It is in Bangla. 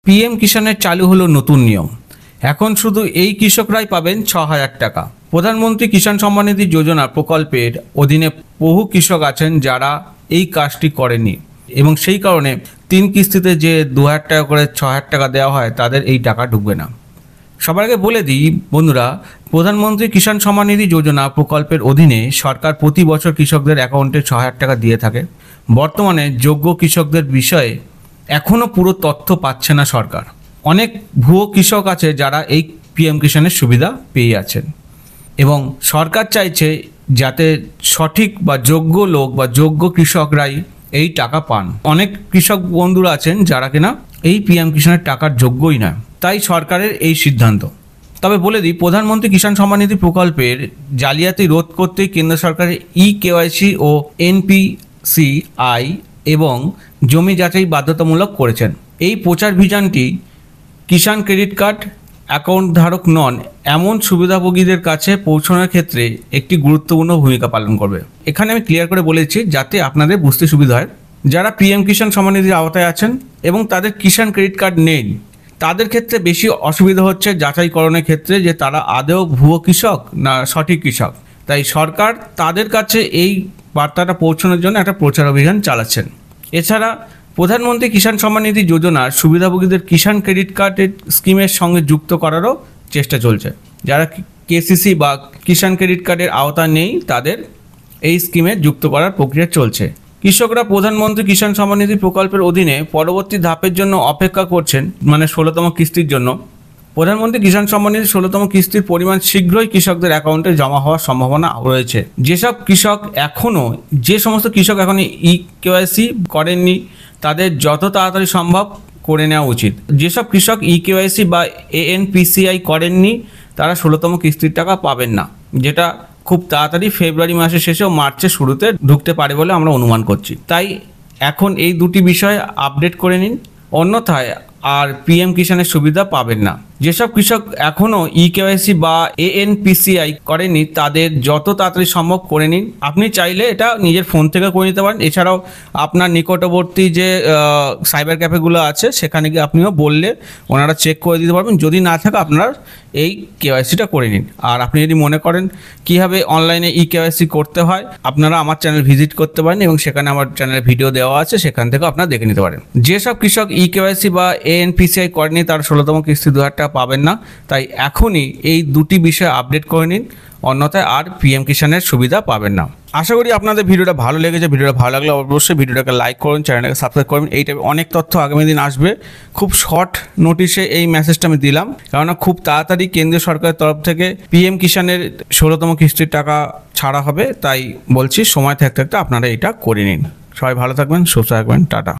পিএম কিষাণের চালু হলো নতুন নিয়ম। এখন শুধু এই কৃষকরাই পাবেন ৬,০০০ টাকা। প্রধানমন্ত্রী কিষাণ সম্মান নিধি যোজনা প্রকল্পের অধীনে বহু কৃষক আছেন যারা এই কাজটি করেনি এবং সেই কারণে ৩ কিস্তিতে যে ২,০০০ টাকা করে ৬,০০০ টাকা দেওয়া হয় তাদের এই টাকা ঢুকবে না। সবার আগে বলে দিই বন্ধুরা, প্রধানমন্ত্রী কিষাণ সম্মান নিধি যোজনা প্রকল্পের অধীনে সরকার প্রতি বছর কৃষকদের অ্যাকাউন্টে ৬,০০০ টাকা দিয়ে থাকে। বর্তমানে যোগ্য কৃষকদের বিষয়ে এখনও পুরো তথ্য পাচ্ছে না সরকার। অনেক ভুয়ো কৃষক আছে যারা এই পিএম কিষাণের সুবিধা পেয়ে আছেন এবং সরকার চাইছে যাতে সঠিক বা যোগ্য লোক বা যোগ্য কৃষকরাই এই টাকা পান। অনেক কৃষক বন্ধুরা আছেন যারা কিনা এই পিএম কিষাণের টাকার যোগ্যই না, তাই সরকারের এই সিদ্ধান্ত। তবে বলে দিই, প্রধানমন্ত্রী কিষাণ সম্মান নিধি প্রকল্পের জালিয়াতি রোধ করতেই কেন্দ্র সরকারের কেওয়াইসি ও এনপিসিআই এবং জমি যাচাই বাধ্যতামূলক করেছেন। এই প্রচারাভিযানটি কিষাণ ক্রেডিট কার্ড অ্যাকাউন্ট ধারক নন এমন সুবিধাভোগীদের কাছে পৌঁছানোর ক্ষেত্রে একটি গুরুত্বপূর্ণ ভূমিকা পালন করবে। এখানে আমি ক্লিয়ার করে বলেছি যাতে আপনাদের বুঝতে সুবিধা হয়। যারা পিএম কিষাণ সম্মান নিধির আওতায় আছেন এবং তাদের কিষাণ ক্রেডিট কার্ড নেই, তাদের ক্ষেত্রে বেশি অসুবিধা হচ্ছে যাচাইকরণের ক্ষেত্রে যে তারা আদৌ ভুয়ো কৃষক না সঠিক কৃষক। তাই সরকার তাদের কাছে এই বার্তাটা পৌঁছানোর জন্য একটা প্রচার অভিযান চালাচ্ছেন। এছাড়া প্রধানমন্ত্রী কিষাণ সম্মান নিধি যোজনার সুবিধাভোগীদের কিষাণ ক্রেডিট কার্ডের স্কিমের সঙ্গে যুক্ত করারও চেষ্টা চলছে। যারা কেসিসি বা কিষাণ ক্রেডিট কার্ডের আওতা নেই তাদের এই স্কিমে যুক্ত করার প্রক্রিয়া চলছে। কৃষকরা প্রধানমন্ত্রী কিষাণ সম্মান নিধি প্রকল্পের অধীনে পরবর্তী ধাপের জন্য অপেক্ষা করছেন, মানে 16তম কিস্তির জন্য। প্রধানমন্ত্রী কিষাণ সম্মান নিধির 16তম কিস্তির পরিমাণ শীঘ্রই কৃষকদের অ্যাকাউন্টে জমা হওয়ার সম্ভাবনা রয়েছে। যে সমস্ত কৃষক এখনো কেওয়াইসি করেননি তাদের যত তাড়াতাড়ি সম্ভব করে নেওয়া উচিত। যেসব কৃষক কেওয়াইসি বা এনপিসিআই করেননি তারা 16তম কিস্তির টাকা পাবেন না, যেটা খুব তাড়াতাড়ি ফেব্রুয়ারি মাসের শেষে ও মার্চের শুরুতে ঢুকতে পারে বলে আমরা অনুমান করছি। তাই এখন এই দুটি বিষয় আপডেট করে নিন, অন্যথায় আর পিএম কিষাণের সুবিধা পাবেন না। যেসব কৃষক এখনও কেওয়াইসি বা এনপিসিআই করেনি তাদের যত তাড়াতাড়ি সম্ভব করে নিন। আপনি চাইলে এটা নিজের ফোন থেকে করে নিতে পারেন। এছাড়াও আপনার নিকটবর্তী যে সাইবার ক্যাফেগুলো আছে সেখানে গিয়ে আপনিও বললে ওনারা চেক করে দিতে পারবেন। যদি না থাকে আপনারা এই কেওয়াইসিটা করে নিন। আর আপনি যদি মনে করেন কীভাবে অনলাইনে কেওয়াইসি করতে হয়, আপনারা আমার চ্যানেল ভিজিট করতে পারেন এবং সেখানে আমার চ্যানেলে ভিডিও দেওয়া আছে, সেখান থেকে আপনারা দেখে নিতে পারেন। যেসব কৃষক কেওয়াইসি বা এনপিসিআই করেনি তার 16তম কিস্তি 2,000 টাকা পাবেন না। তাই এখনই এই দুটি বিষয় আপডেট করে নিন, অন্যথায় আর পিএম কিষাণের সুবিধা পাবেন না। আশা করি আপনাদের ভিডিওটা ভালো লেগেছে। ভিডিওটা ভালো লাগলে অবশ্যই ভিডিওটাকে লাইক করুন, চ্যানেলটাকে সাবস্ক্রাইব করুন। এই টাইপের অনেক তথ্য আগামী দিন আসবে। খুব শর্ট নোটিশে এই মেসেজটা আমি দিলাম, কেননা খুব তাড়াতাড়ি কেন্দ্রীয় সরকারের তরফ থেকে পিএম কিষাণের 16তম কিস্তির টাকা ছাড়া হবে। তাই বলছি সময় থাকতে থাকতে আপনারা এটা করে নিন। সবাই ভালো থাকবেন, সুস্থ থাকবেন, টাটা।